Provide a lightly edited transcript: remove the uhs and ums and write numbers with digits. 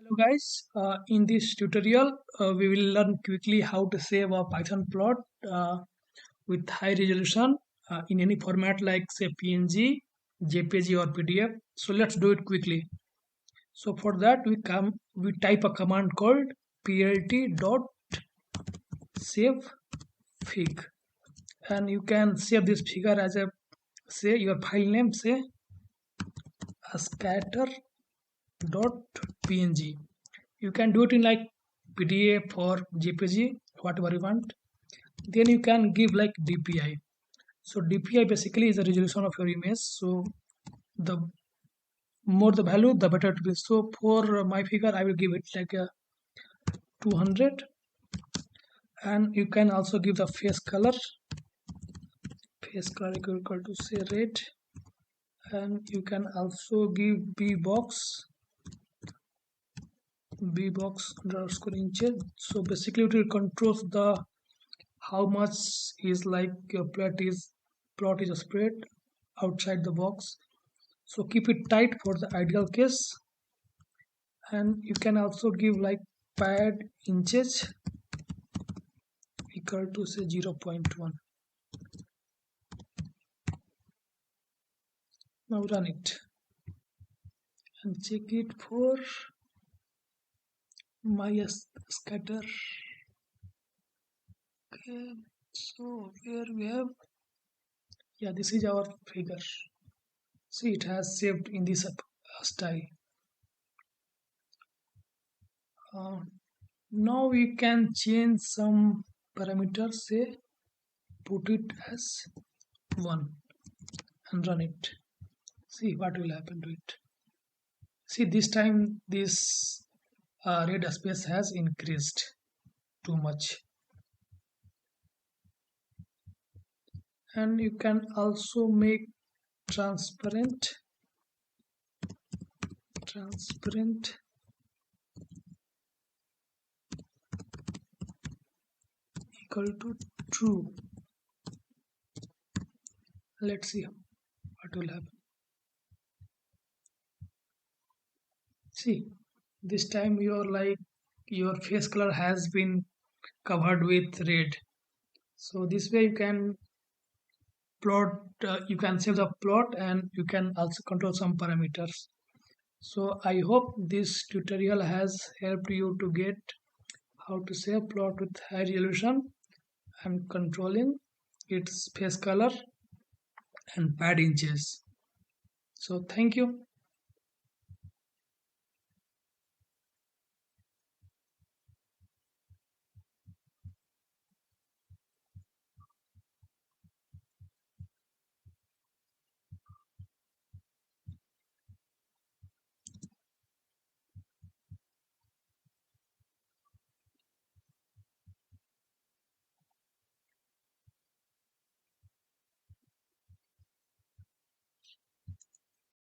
Hello guys, in this tutorial we will learn quickly how to save a Python plot with high resolution in any format like say PNG, JPG or PDF. So let's do it quickly. So for that we type a command called plt dot save fig, and you can save this figure as a say your file name say a scatter dot png. You can do it in like PDF or JPG, whatever you want. Then you can give like DPI. So DPI basically is the resolution of your image. So the more the value, the better it will be. So for my figure, I will give it like a 200, and you can also give the face color. Face color equal to say red, and you can also give b box underscore inches. So basically, it will control the how much is like your plot is spread outside the box. So keep it tight for the ideal case, and you can also give like pad inches equal to say 0.1. Now run it and check it for my scatter. Okay, so here we have, yeah, this is our figure. See, it has saved in this style. uh, Now we can change some parameters, say put it as 1 and run it. See what will happen to it. See, this time this red space has increased too much. And you can also make transparent equal to true. Let's see what will happen. See, this time your face color has been covered with red. So this way you can plot, you can save the plot, and you can also control some parameters. So I hope this tutorial has helped you to get how to save plot with high resolution and controlling its face color and pad inches. So thank you.